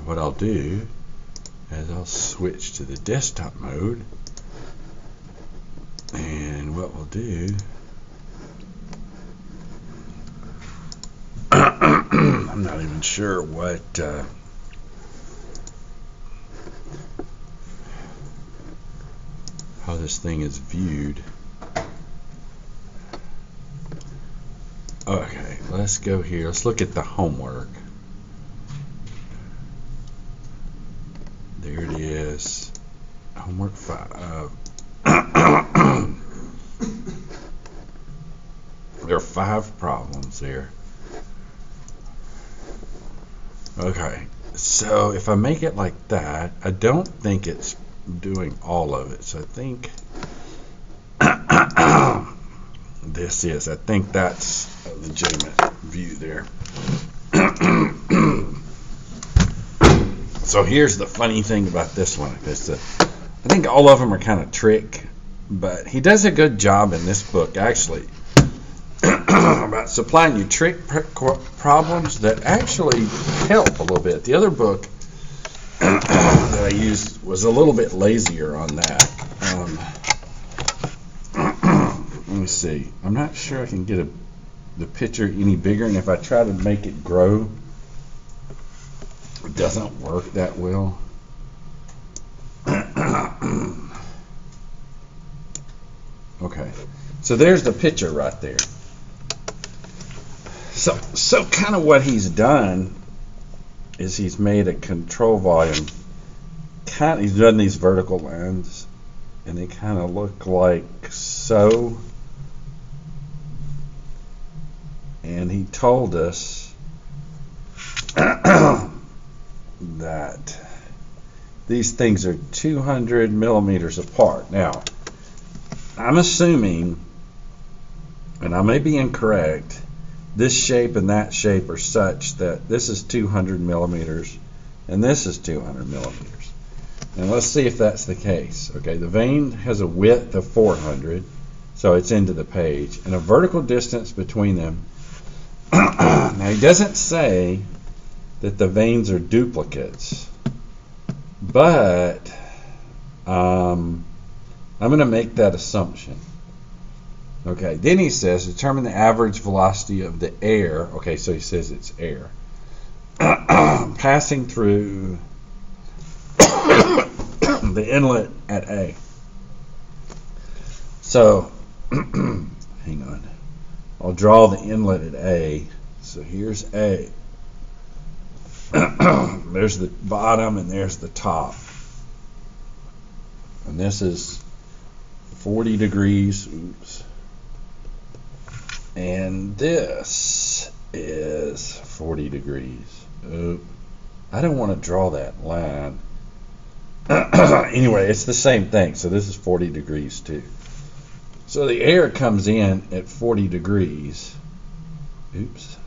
what I'll do is I'll switch to the desktop mode, and what we'll do I'm not even sure what how this thing is viewed. Okay, let's go here. Let's look at the homework. There it is. Homework 5. There are 5 problems there. Okay, so if I make it like that, I don't think it's doing all of it. So I think I think that's a legitimate view there. So here's the funny thing about this one. I think all of them are kind of trick, but he does a good job in this book actually about supplying you trick problems that actually help a little bit. The other book that I used was a little bit lazier on that. Let me see. I'm not sure I can get the picture any bigger, and if I try to make it grow, it doesn't work that well. Okay, so there's the picture right there. So kind of what he's done is he's made a control volume. He's done these vertical lines, and they kind of look like so. And he told us that these things are 200 millimeters apart. Now, I'm assuming, and I may be incorrect, this shape and that shape are such that this is 200 millimeters and this is 200 millimeters. And let's see if that's the case. Okay, the vein has a width of 400, so it's into the page, and a vertical distance between them. Now he doesn't say that the veins are duplicates, but I'm going to make that assumption. Okay, then he says determine the average velocity of the air. Okay, so he says it's air passing through the inlet at A. So hang on, I'll draw the inlet at A. So here's A. There's the bottom and there's the top, and this is 40 degrees. Oops. And this is 40 degrees. Oop. I don't want to draw that line. Anyway, it's the same thing. So this is 40 degrees too. So the air comes in at 40 degrees. Oops.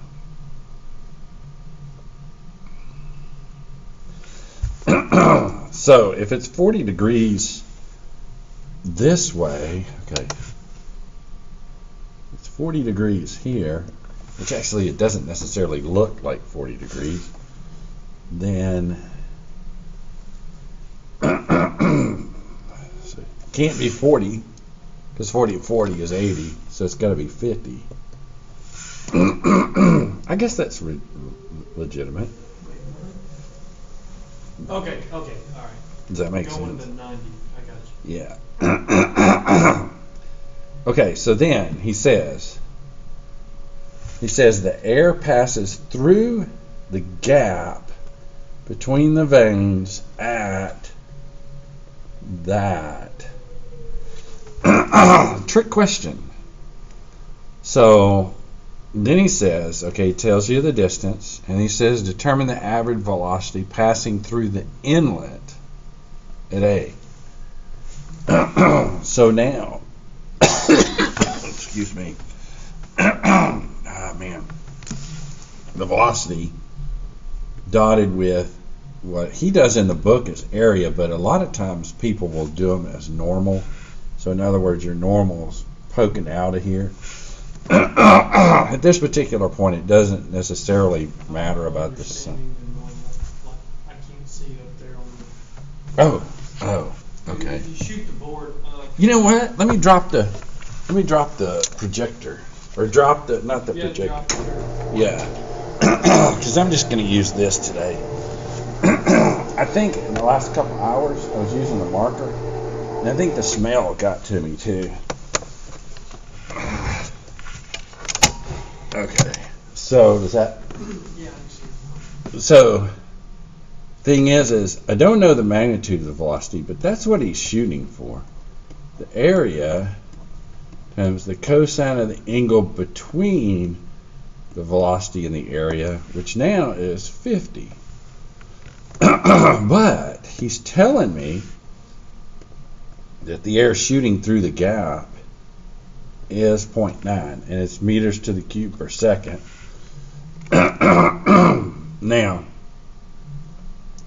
So if it's 40 degrees this way, okay, it's 40 degrees here, which actually it doesn't necessarily look like 40 degrees, then so it can't be 40, because 40 and 40 is 80, so it's got to be 50. I guess that's legitimate. Okay, all right. Does that make Going sense? to 90, I got you. Yeah. Okay, so then he says the air passes through the gap between the veins at that. Trick question. So then he says, okay, he tells you the distance, and he says determine the average velocity passing through the inlet at A. So now, excuse me, man, the velocity dotted with what he does in the book is area, but a lot of times people will do them as normal. So in other words, your normal's poking out of here. At this particular point, it doesn't necessarily matter about the sun. I can't Oh, okay. You shoot the board up. You know what? Let me drop the projector, or drop the not the projector. Drop it. Yeah, because I'm just going to use this today. I think in the last couple hours I was using the marker, and I think the smell got to me too. Okay, so does that? Yeah, I see. So, thing is I don't know the magnitude of the velocity, but that's what he's shooting for. The area times the cosine of the angle between the velocity and the area, which now is 50. But he's telling me that the air shooting through the gap is 0.9, and it's meters to the cube per second. Now,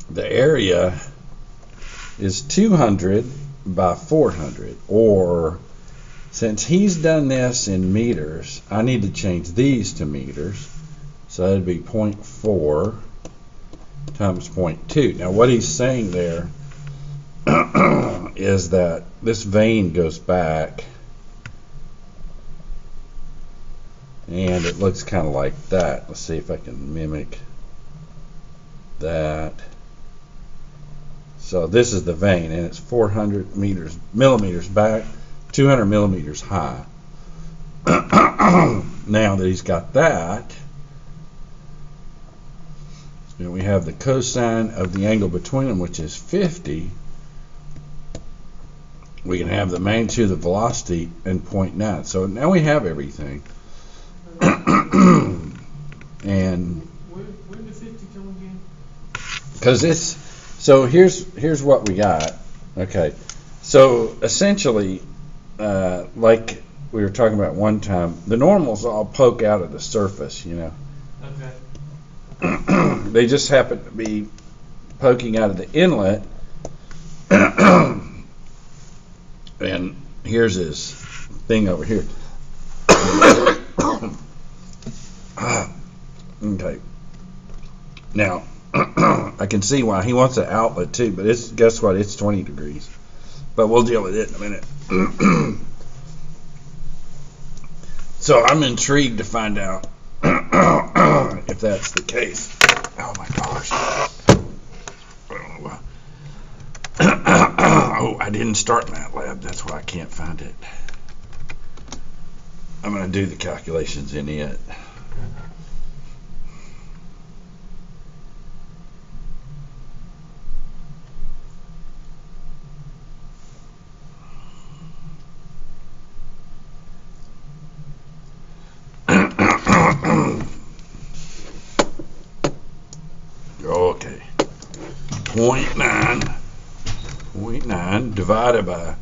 the area is 200 by 400, or since he's done this in meters, I need to change these to meters. So that'd be 0.4 times 0.2. Now what he's saying there is that this vein goes back, and it looks kind of like that. Let's see if I can mimic that. So this is the vein, and it's 400 millimeters back, 200 millimeters high. Now that he's got that, then we have the cosine of the angle between them, which is 50. We can have the magnitude of the velocity and 0.9. So now we have everything. And when did 50 come again? because it's so here's what we got. Okay, so essentially, like we were talking about one time, the normals all poke out of the surface, you know. Okay. They just happen to be poking out of the inlet. And here's his thing over here. Okay. Now, I can see why he wants an outlet too, but guess what? It's 20 degrees. But we'll deal with it in a minute. So I'm intrigued to find out if that's the case. Oh my gosh. Oh, I didn't start MATLAB. That's why I can't find it. I'm going to do the calculations in it. Okay. 0.9 divided by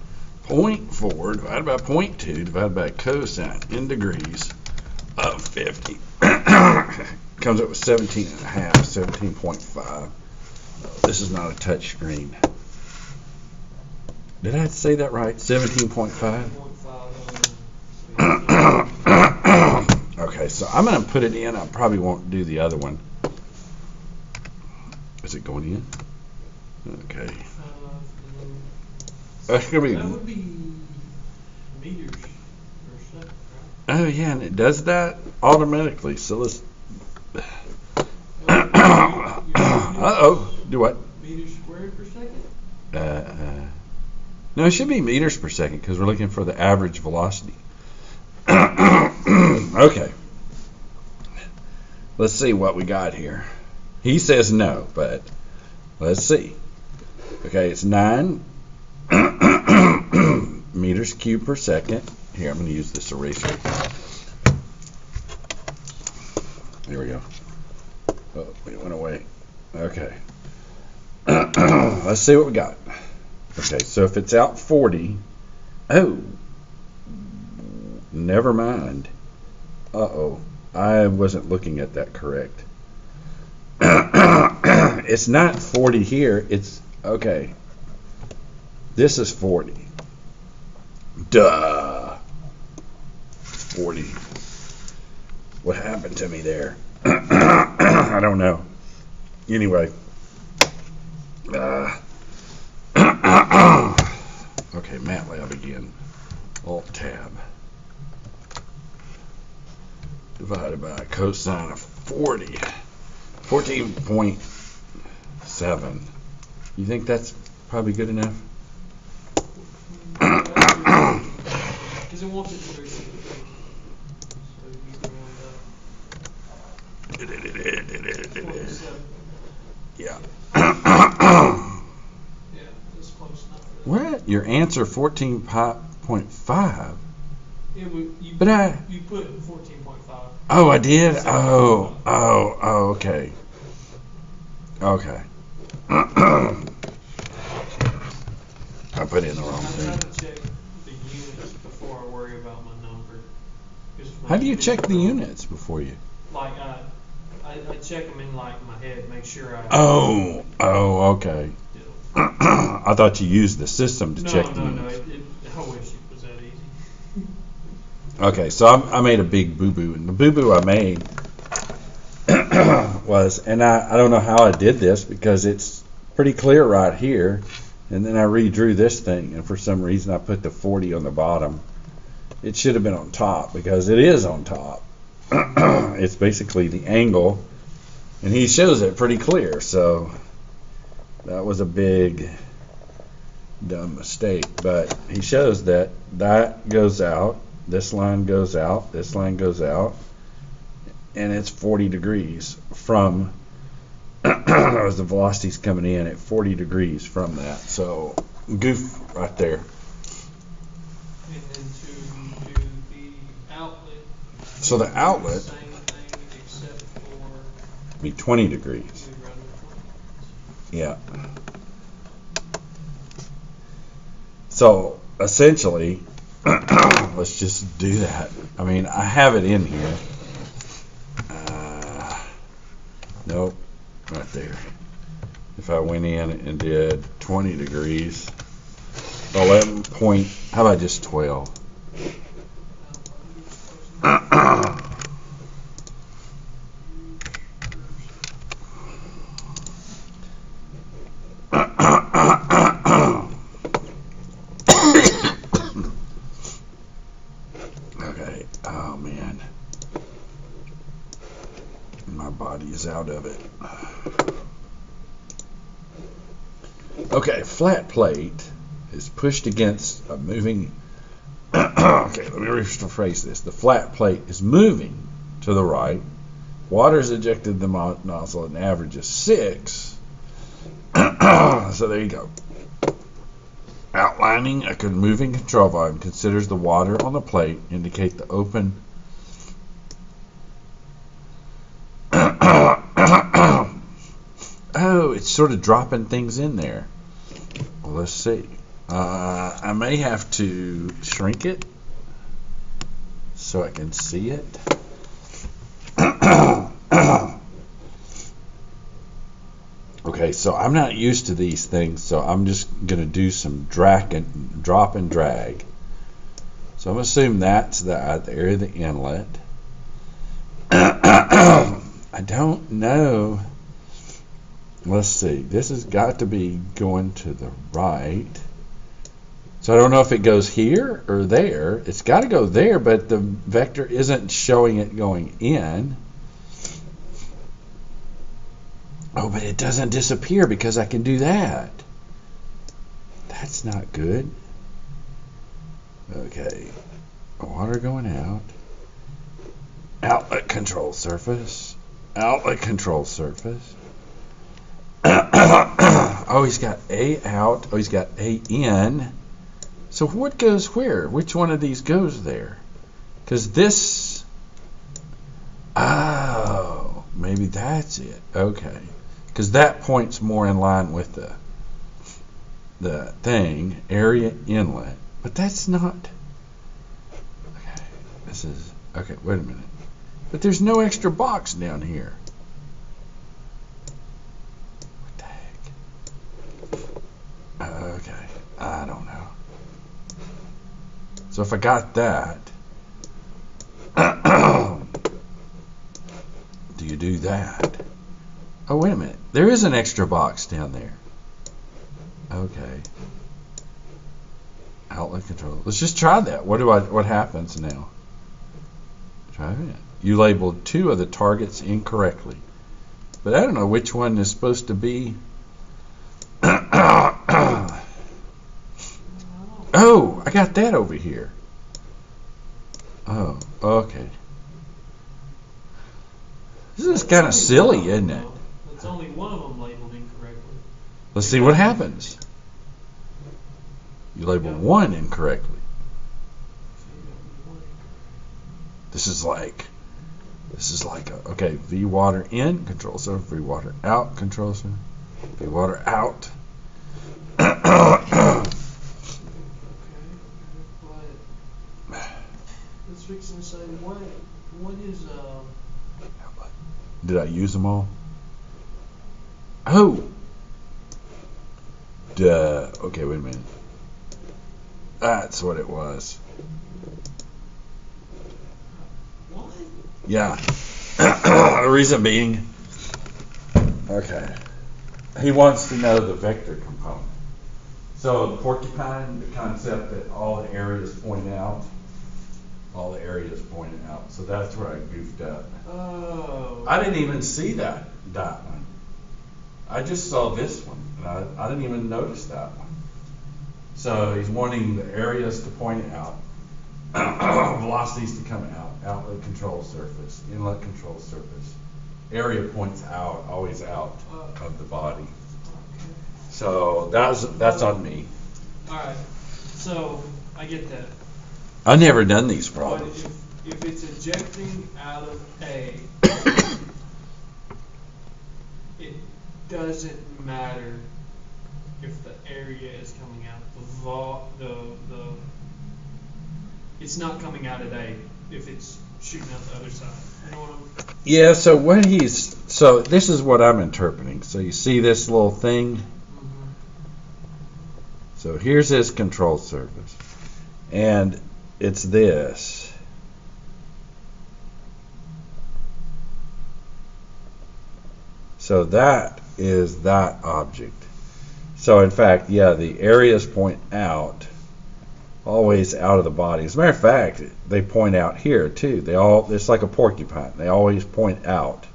0.4 divided by 0.2 divided by cosine in degrees of 50 comes up with 17.5, 17.5. This is not a touch screen. Did I say that right? 17.5? Okay, so I'm going to put it in. I probably won't do the other one. Is it going in? Okay. That's going to be. That would be meters per second, right? Oh yeah, and it does that automatically. So let's. Uh-oh. Do what? Meters squared per second? No, it should be meters per second because we're looking for the average velocity. Okay. Let's see what we got here. He says no, but let's see. Okay, it's 9 meters cubed per second. Here, I'm going to use this eraser. Here we go. Oh, it went away. Okay. Let's see what we got. Okay, so if it's out 40, oh, never mind. Uh-oh, I wasn't looking at that correct. It's not 40 here, it's, okay. This is 40. Duh. 40. What happened to me there? I don't know. Anyway. Okay, MATLAB again. Alt tab. Divided by cosine of 40. 14.7. You think that's probably good enough? Because it wants it to be. So you can round up. Yeah. Yeah, that's close enough. What? Your answer 14.5? Yeah, you But you put 14.5. Oh, I did? Oh, okay. Okay. I put in the wrong I try thing. to check the units before I worry about my number. How do you check the units before you? Like, I check them in like my head, make sure I. Oh, okay. I thought you used the system to check the units. No. I wish it was that easy. Okay, so I made a big boo-boo, and the boo-boo I made was, and I don't know how I did this because it's pretty clear right here, and then I redrew this thing, and for some reason I put the 40 on the bottom. It should have been on top because it is on top. It's basically the angle, and he shows it pretty clear, so that was a big dumb mistake, but he shows that goes out, this line goes out, this line goes out, and it's 40 degrees from as the velocity's coming in at 40 degrees from that. So goof right there. And then to do the outlet. So the outlet Same thing except for. be 20 degrees. We run the 20. Yeah. So essentially, let's just do that. I mean, I have it in here. Nope, right there. If I went in and did 20 degrees, 11 point, how about just 12? Okay, oh man. My body is out of it. Okay, flat plate is pushed against a moving. Okay, let me rephrase this. The flat plate is moving to the right. Water is ejected the nozzle, and average is 6. So there you go. Outlining a moving control volume considers the water on the plate indicate the open. Oh, it's sort of dropping things in there. Well, let's see. I may have to shrink it so I can see it. Okay, so I'm not used to these things, so I'm just going to do some drop and drag. So I'm going to assume that's the area of the inlet. I don't know. Let's see. This has got to be going to the right. So I don't know if it goes here or there. It's got to go there, but the vector isn't showing it going in. Oh, but it doesn't disappear because I can do that. That's not good. Okay. Water going out. Outlet control surface. Outlet control surface. Oh, he's got A out. Oh, he's got A in. So what goes where? Which one of these goes there? Because this... Oh, maybe that's it. Okay. Because that point's more in line with the thing, area inlet. But that's not... Okay, this is... Okay, wait a minute. But there's no extra box down here. What the heck? Okay, I don't know. So if I got that... do you do that? Oh, wait a minute. There is an extra box down there. Okay. Outlet control. Let's just try that. What happens now? Try it. You labeled 2 of the targets incorrectly. But I don't know which one is supposed to be. Oh, I got that over here. Oh, okay. This is kind of silly, isn't it? It's only one of them labeled incorrectly. Let's see what happens. You labeled 1 incorrectly. This is like okay, V water in, control surface, V water out, control surface, V water out. Let's fix and say what is Did I use them all? Oh! Duh. Okay, wait a minute. That's what it was. what? Yeah. The reason being, okay, he wants to know the vector component. So porcupine, the concept that all the areas point out. So that's where I goofed up. Oh. I didn't even see that one. I just saw this one, and I didn't even notice that one. So he's wanting the areas to point out, velocities to come out, outlet control surface, inlet control surface. Area points out, always out of the body. Okay. So that's on me. All right. So I get that. I've never done these But problems. if it's ejecting out of A, it doesn't matter if the area is coming out. It's not coming out at A if it's shooting out the other side. You know what I'm? Yeah. So this is what I'm interpreting. So you see this little thing. Mm-hmm. So here's his control surface, and it's this. So that is that object. So in fact, yeah, the areas point out, always out of the body. As a matter of fact, they point out here too. It's like a porcupine. They always point out.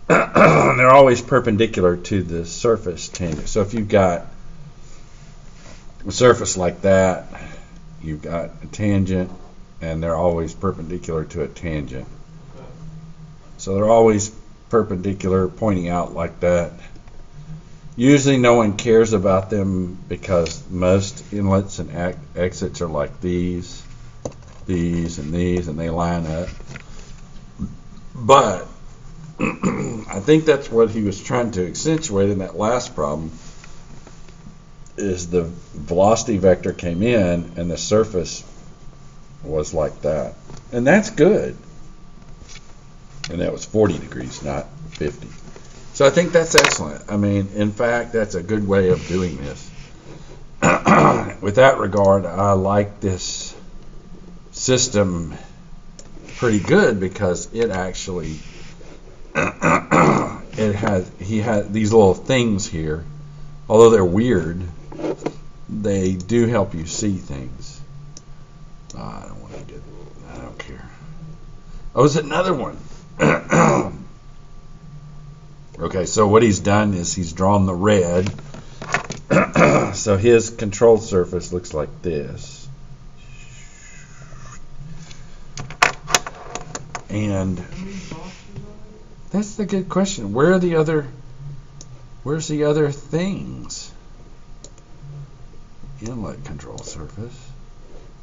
They're always perpendicular to the surface tangent. So if you've got a surface like that, you've got a tangent, and they're always perpendicular to a tangent. So they're always perpendicular, pointing out like that. Usually no one cares about them because most inlets and exits are like these, and they line up. But I think that's what he was trying to accentuate in that last problem, is the velocity vector came in and the surface was like that. And that's good. And that was 40 degrees, not 50. So I think that's excellent. I mean, in fact, that's a good way of doing this. With that regard, I like this system pretty good because it actually he had these little things here. Although they're weird, they do help you see things. I don't care. Oh, it's another one. Okay, so what he's done is he's drawn the red. So his control surface looks like this. And that's the good question. Where's the other things? Inlet control surface.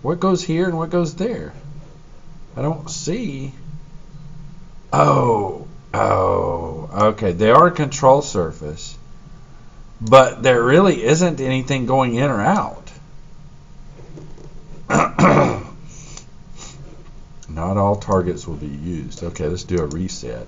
What goes here and what goes there? I don't see. Oh, okay. They are a control surface, but there really isn't anything going in or out. Not all targets will be used. Okay, let's do a reset.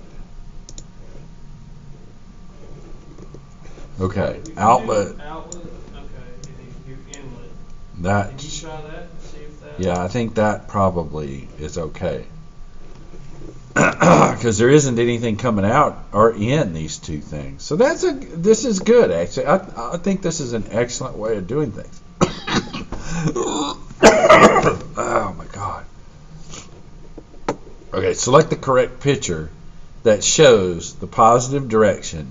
Okay, outlet. Okay, and you inlet. That. Can you try that? See if that. Yeah, I think that probably is okay. Because there isn't anything coming out or in these two things. So this is good, actually. I think this is an excellent way of doing things. Oh my God. Okay, select the correct picture that shows the positive direction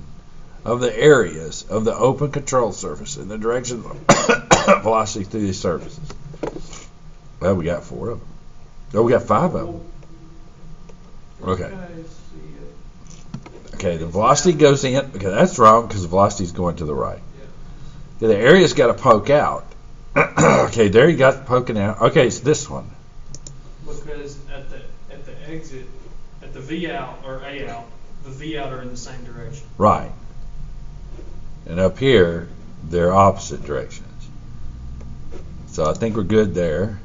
of the areas of the open control surface and the direction of velocity through these surfaces. Well, we got 4 of them. Oh, we got 5 of them. Okay. Okay, the velocity goes in. Okay, that's wrong because the velocity is going to the right. Okay, the area's got to poke out. Okay, there you got poking out. Okay, it's this one. Because at the exit, at the V out or A out, the V out are in the same direction. Right. And up here, they're opposite directions. So I think we're good there.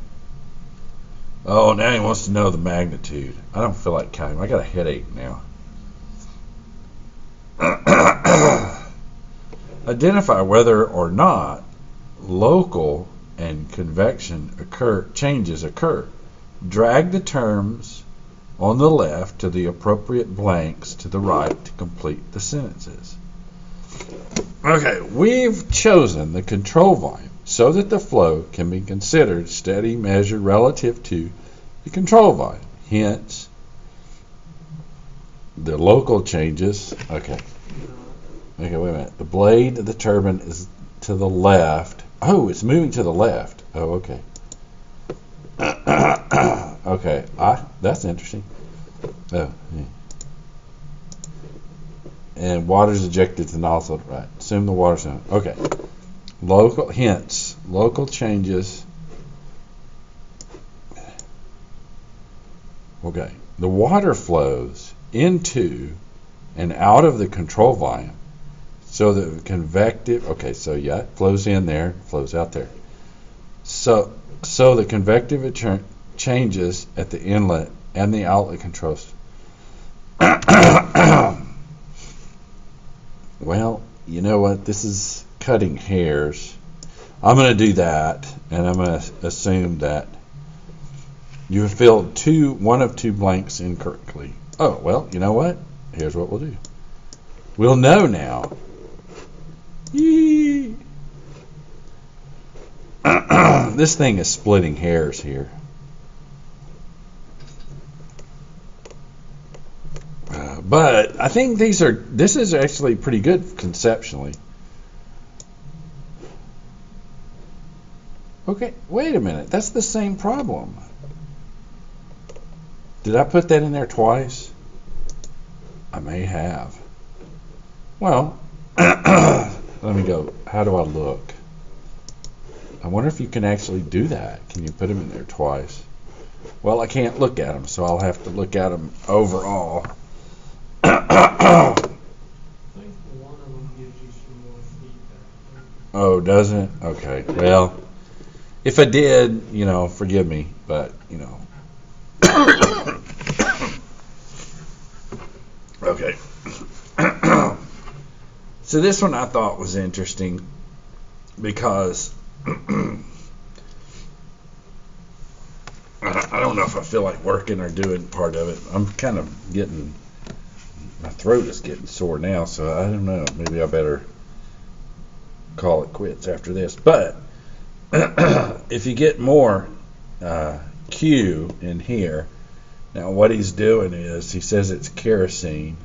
Oh, now he wants to know the magnitude. I don't feel like counting. I got a headache now. Identify whether or not local and convection changes occur. Drag the terms on the left to the appropriate blanks to the right to complete the sentences. Okay, we've chosen the control volume so that the flow can be considered steady measured relative to the control volume. Hence, the local changes. Okay, wait a minute. The blade of the turbine is to the left. Oh, it's moving to the left. Oh, okay. Okay, that's interesting. Oh, yeah. And water's ejected to the nozzle, right? Assume the water's in. Okay. Local changes. Okay. The water flows into and out of the control volume. So the convective, okay, so yeah, it flows in there, flows out there. So the convective changes at the inlet and the outlet controls. Well, you know what? This is cutting hairs. I'm going to do that, and I'm going to assume that you have filled one of 2 blanks incorrectly. Oh, well, you know what? Here's what we'll do. We'll know now. Yee. This thing is splitting hairs here. But I think this is actually pretty good conceptually. Okay, wait a minute. That's the same problem. Did I put that in there twice? I may have. Well, let me go. How do I look? I wonder if you can actually do that. Can you put them in there twice? Well, I can't look at them, so I'll have to look at them overall. I think one of them gives you some more feedback. Oh, doesn't? Okay. Well, if I did, forgive me, but, Okay. So this one I thought was interesting because I don't know if I feel like working or doing part of it. I'm kind of my throat is getting sore now, so I don't know. Maybe I better call it quits after this. But if you get more Q in here, now what he's doing is he says it's kerosene.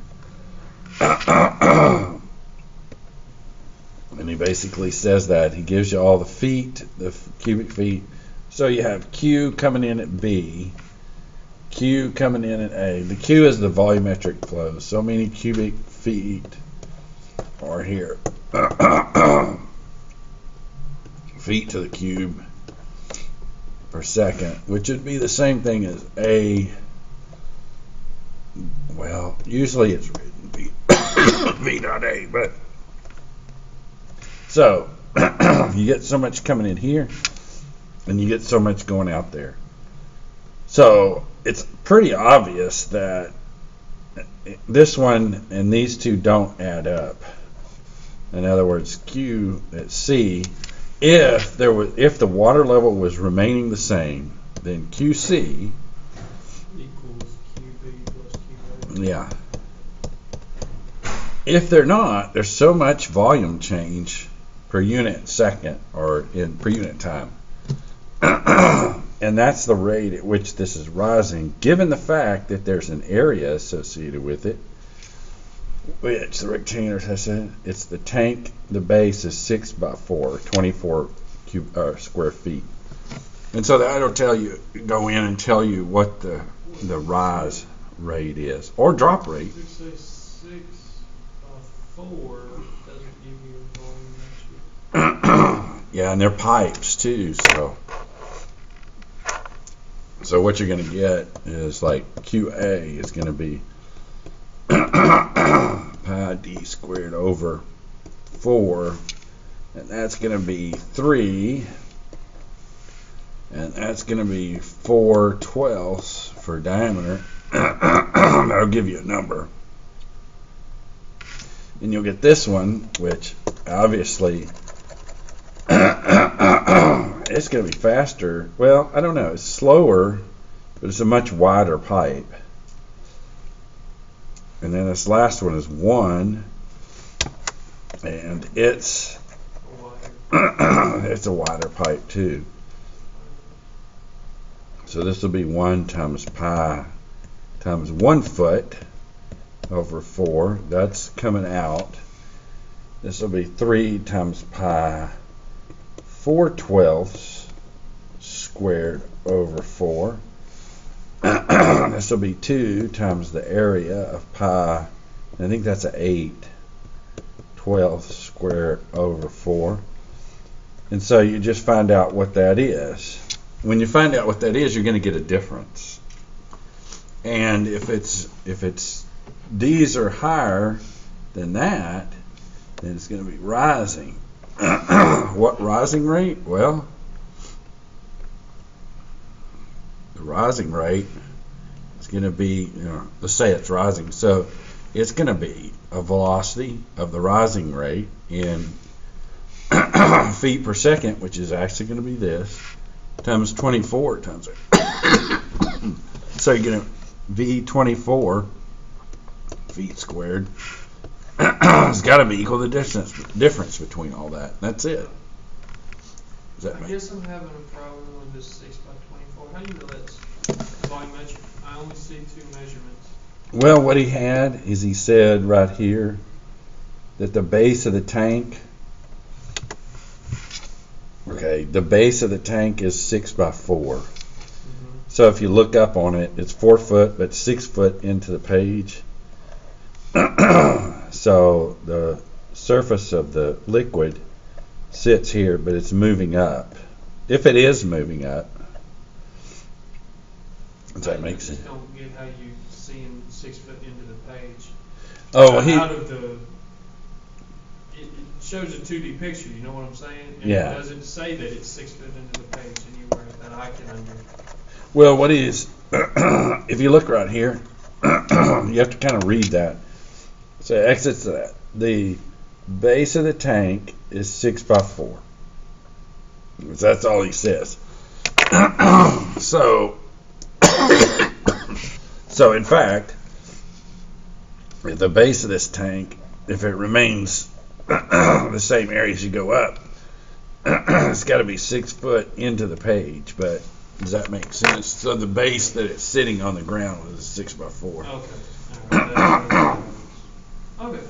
And he basically says that he gives you all the feet, the cubic feet. So you have Q coming in at B, Q coming in at A. The Q is the volumetric flow. So many cubic feet are here. Feet to the cube per second, which would be the same thing as A. Well, usually it's written V dot A, but so you get so much coming in here, and you get so much going out there. So it's pretty obvious that this one and these two don't add up. In other words, Q at C, if the water level was remaining the same, then QC Equals QB plus QA. Yeah. If they're not, there's so much volume change per unit second or per unit time And that's the rate at which this is rising, given the fact that there's an area associated with it, which the rectangular has said, it's the tank, the base is 6 by 4, 24 square feet. And so that'll tell you, go in and tell you what the rise rate is, or drop rate. 6 by 4 doesn't give you a volume measure. Yeah, and they're pipes too, so what you're going to get is like QA is going to be pi d squared over 4, and that's going to be 3, and that's going to be 4/12 for diameter. That'll give you a number. And you'll get this one, which obviously it's going to be faster. Well, I don't know. It's slower, but it's a much wider pipe. And then this last one is 1, and it's it's a wider pipe too. So this will be 1 times pi times 1 foot over 4. That's coming out. This will be 3 times pi 4/12 squared over 4. This will be 2 times the area of pi, I think that's an 8/12 squared over 4. And so you just find out what that is. When you find out what that is, you're going to get a difference. And if these are higher than that, then it's going to be rising. What rising rate? Well, the rising rate is going to be, let's say it's rising, so it's going to be a velocity of the rising rate in feet per second, which is actually going to be this, times 24 times it. So you're going to V24 feet squared. It's got to be equal to the difference between all that. That's it. I guess I'm having a problem with this 6 by 24. How do you know that's volumetric? I only see 2 measurements. Well, what he had is he said right here that the base of the tank, the base of the tank is 6 by 4. Mm-hmm. So if you look up on it, it's 4 foot, but 6 foot into the page. So the surface of the liquid sits here, but it's moving up. If it is moving up, does that make sense? I don't get how you seeing 6 foot into the page. Oh, it shows a 2D picture. You know what I'm saying? And yeah. It doesn't say that it's 6 foot into the page anywhere that I can understand. Well, what is? If you look right here, you have to kind of read that. So exits that. The base of the tank is 6 by 4. That's all he says. So in fact, at the base of this tank, if it remains the same area as you go up, it's got to be 6 foot into the page. But does that make sense? So the base that it's sitting on the ground is 6 by 4. Okay. Right. Okay.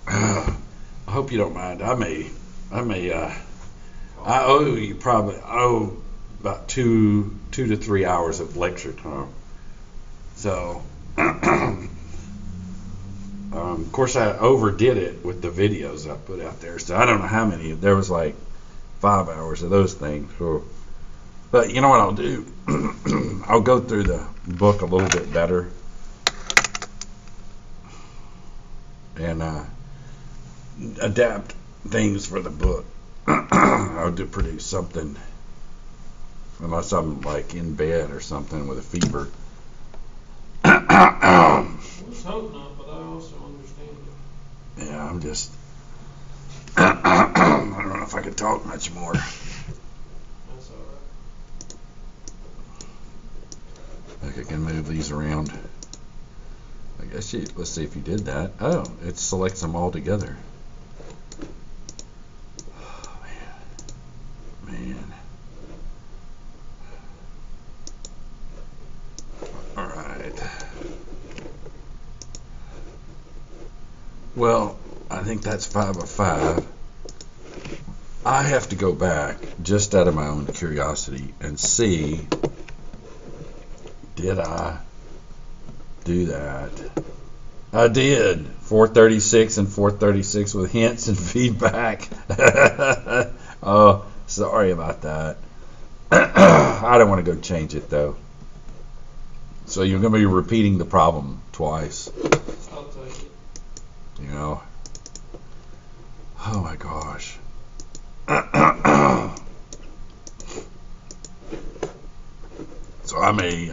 I hope you don't mind. I owe you probably about 2 to 3 hours of lecture time. So, of course, I overdid it with the videos I put out there. So I don't know how many. There was like 5 hours of those things. So, but you know what I'll do? I'll go through the book a little bit better and adapt things for the book. I'll do produce something, unless I'm like in bed or something with a fever. Let's hope not, but I also understand it. Yeah, I'm just. I don't know if I can talk much more. That's all right. I can move these around. I guess let's see if you did that. Oh, it selects them all together. Well, I think that's 5 of 5. I have to go back, just out of my own curiosity, and see, did I do that? I did. 436 and 436 with hints and feedback. Oh, sorry about that. I don't want to go change it, though. So you're going to be repeating the problem twice. I'll take it. You know? Oh my gosh. So I may